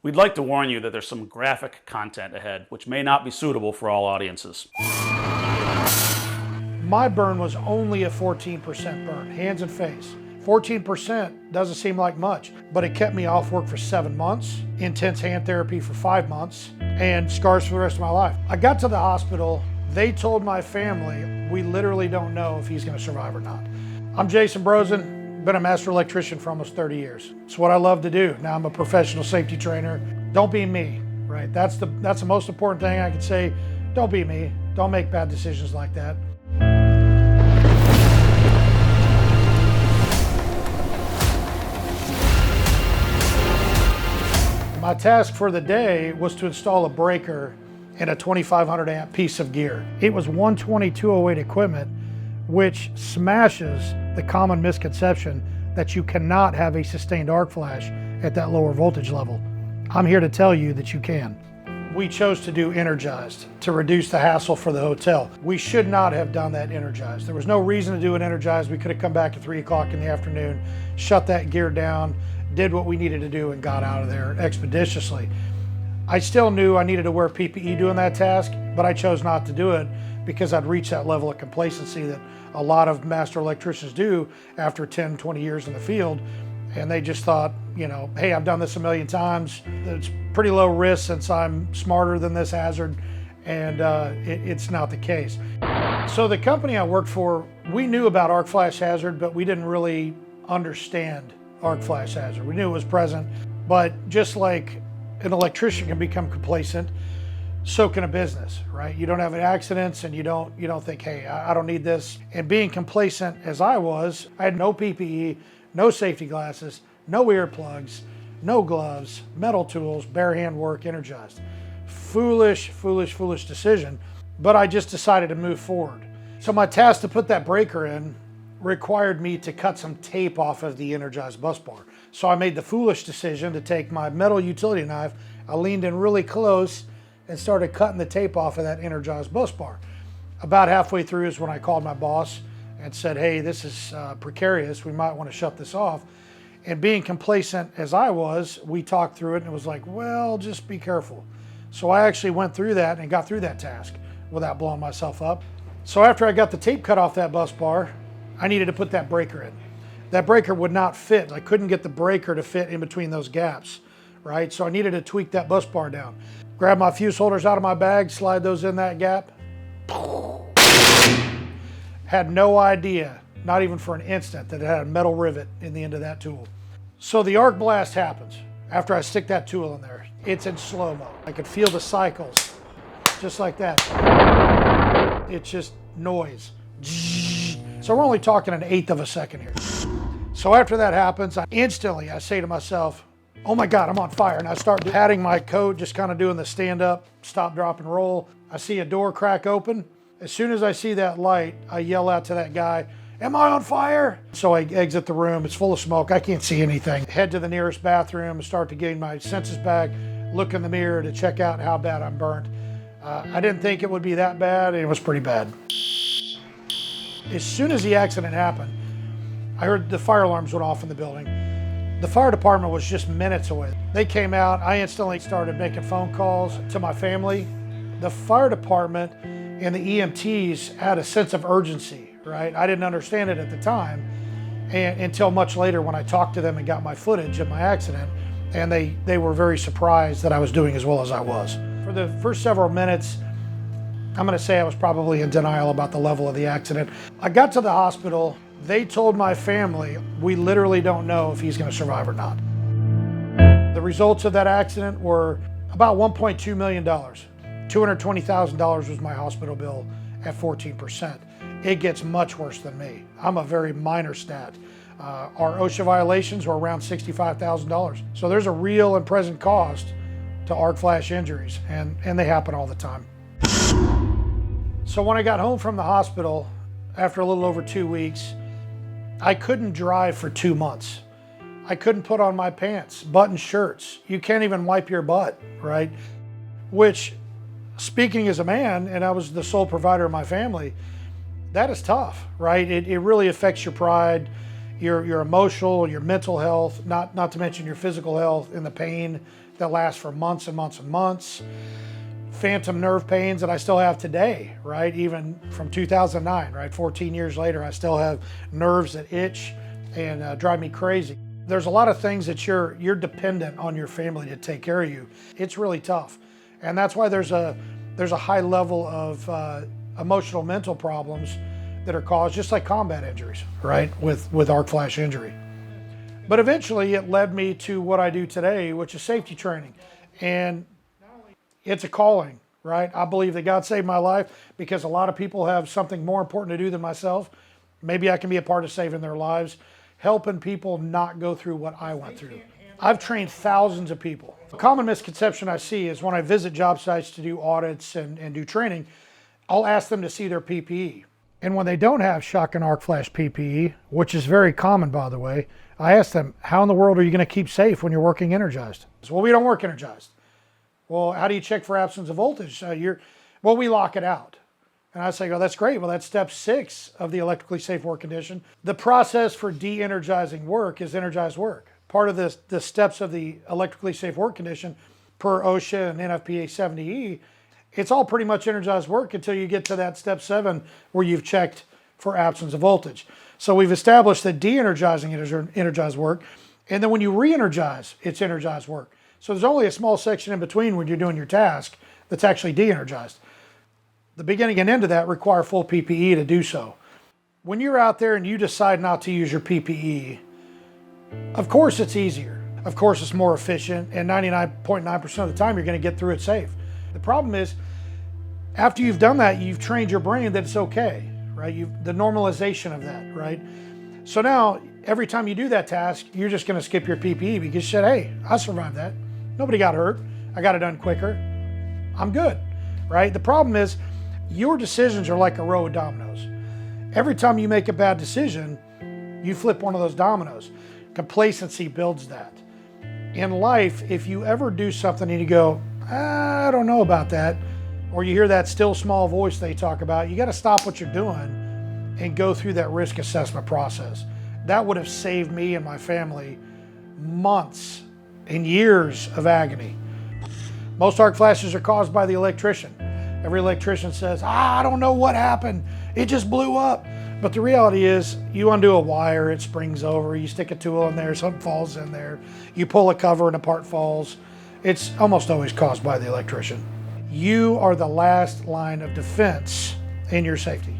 We'd like to warn you that there's some graphic content ahead, which may not be suitable for all audiences. My burn was only a 14% burn, hands and face. 14% doesn't seem like much, but it kept me off work for 7 months, intense hand therapy for 5 months, and scars for the rest of my life. I got to the hospital, they told my family, we literally don't know if he's gonna survive or not. I'm Jason Brozen. Been a master electrician for almost 30 years. It's what I love to do. Now I'm a professional safety trainer. Don't be me, right? That's the most important thing I can say. Don't be me. Don't make bad decisions like that. My task for the day was to install a breaker in a 2500 amp piece of gear. It was 12208 equipment, which smashes the common misconception that you cannot have a sustained arc flash at that lower voltage level. I'm here to tell you that you can. We chose to do energized to reduce the hassle for the hotel. We should not have done that energized. There was no reason to do it energized. We could have come back at 3 o'clock in the afternoon, shut that gear down, did what we needed to do, and got out of there expeditiously. I still knew I needed to wear PPE doing that task, but I chose not to do it because I'd reached that level of complacency that a lot of master electricians do after 10, 20 years in the field. And they just thought, you know, hey, I've done this a million times. It's pretty low risk since I'm smarter than this hazard. And it's not the case. So the company I worked for, we knew about arc flash hazard, but we didn't really understand arc flash hazard. We knew it was present, but just like an electrician can become complacent, so can a business, right? You don't have any accidents and you don't think, hey, I don't need this. And being complacent as I was, I had no PPE, no safety glasses, no earplugs, no gloves, metal tools, bare hand work, energized. Foolish decision, but I just decided to move forward. So my task to put that breaker in required me to cut some tape off of the energized bus bar. So I made the foolish decision to take my metal utility knife, I leaned in really close and started cutting the tape off of that energized bus bar. About halfway through is when I called my boss and said, hey, this is precarious, we might want to shut this off. And being complacent as I was, we talked through it and it was like, well, just be careful. So I actually went through that and got through that task without blowing myself up. So after I got the tape cut off that bus bar, I needed to put that breaker in. That breaker would not fit. I couldn't get the breaker to fit in between those gaps, right? So I needed to tweak that bus bar down. Grab my fuse holders out of my bag, slide those in that gap. Had no idea, not even for an instant, that it had a metal rivet in the end of that tool. So the arc blast happens after I stick that tool in there. It's in slow-mo. I could feel the cycles, just like that. It's just noise. So we're only talking an eighth of a second here. So after that happens, I say to myself, oh my God, I'm on fire. And I start patting my coat, just kind of doing the stand up, stop, drop, and roll. I see a door crack open. As soon as I see that light, I yell out to that guy, am I on fire? So I exit the room, it's full of smoke, I can't see anything. Head to the nearest bathroom, start to gain my senses back, look in the mirror to check out how bad I'm burnt. I didn't think it would be that bad, and it was pretty bad. As soon as the accident happened, I heard the fire alarms went off in the building. The fire department was just minutes away. They came out, I instantly started making phone calls to my family. The fire department and the EMTs had a sense of urgency, right? I didn't understand it at the time until much later when I talked to them and got my footage of my accident, and they were very surprised that I was doing as well as I was. For the first several minutes, I'm gonna say I was probably in denial about the level of the accident. I got to the hospital, they told my family, we literally don't know if he's gonna survive or not. The results of that accident were about $1.2 million. $220,000 was my hospital bill at 14%. It gets much worse than me. I'm a very minor stat. Our OSHA violations were around $65,000. So there's a real and present cost to arc flash injuries, and they happen all the time. So when I got home from the hospital, after a little over 2 weeks, I couldn't drive for 2 months. I couldn't put on my pants, button shirts. You can't even wipe your butt, right? Which, speaking as a man, and I was the sole provider of my family, that is tough, right? It really affects your pride, your emotional, your mental health, not to mention your physical health and the pain that last for months and months and months. Phantom nerve pains that I still have today, right? Even from 2009, right? 14 years later, I still have nerves that itch and drive me crazy. There's a lot of things that you're dependent on your family to take care of you. It's really tough. And that's why there's a high level of emotional mental problems that are caused just like combat injuries, right? With arc flash injury. But eventually it led me to what I do today, which is safety training. And it's a calling, right? I believe that God saved my life because a lot of people have something more important to do than myself. Maybe I can be a part of saving their lives, helping people not go through what I went through. I've trained thousands of people. A common misconception I see is when I visit job sites to do audits and do training, I'll ask them to see their PPE. And when they don't have shock and arc flash PPE, which is very common by the way, I ask them, how in the world are you going to keep safe when you're working energized? Well, we don't work energized. Well, how do you check for absence of voltage? Well, we lock it out. And I say, oh, that's great. Well, that's step 6 of the electrically safe work condition. The process for de-energizing work is energized work. Part of the steps of the electrically safe work condition per OSHA and NFPA 70E, it's all pretty much energized work until you get to that step 7 where you've checked for absence of voltage. So we've established that de-energizing is energized work. And then when you re-energize, it's energized work. So there's only a small section in between when you're doing your task that's actually de-energized. The beginning and end of that require full PPE to do so. When you're out there and you decide not to use your PPE, of course it's easier. Of course it's more efficient, and 99.9% of the time you're going to get through it safe. The problem is, after you've done that, you've trained your brain that it's okay, right? The normalization of that, right? So now, every time you do that task, you're just going to skip your PPE because you said, hey, I survived that. Nobody got hurt. I got it done quicker. I'm good, right? The problem is, your decisions are like a row of dominoes. Every time you make a bad decision, you flip one of those dominoes. Complacency builds that. In life, if you ever do something and you go, I don't know about that, or you hear that still small voice they talk about, you got to stop what you're doing and go through that risk assessment process. That would have saved me and my family months and years of agony. Most arc flashes are caused by the electrician. Every electrician says, I don't know what happened. It just blew up. But the reality is, you undo a wire, it springs over, you stick a tool in there, something falls in there, you pull a cover and a part falls. It's almost always caused by the electrician. You are the last line of defense in your safety.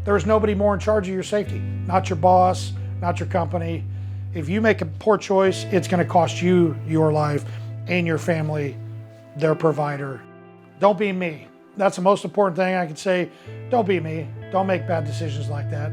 There is nobody more in charge of your safety, not your boss, not your company. If you make a poor choice, it's going to cost you your life and your family, their provider. Don't be me. That's the most important thing I can say. Don't be me. Don't make bad decisions like that.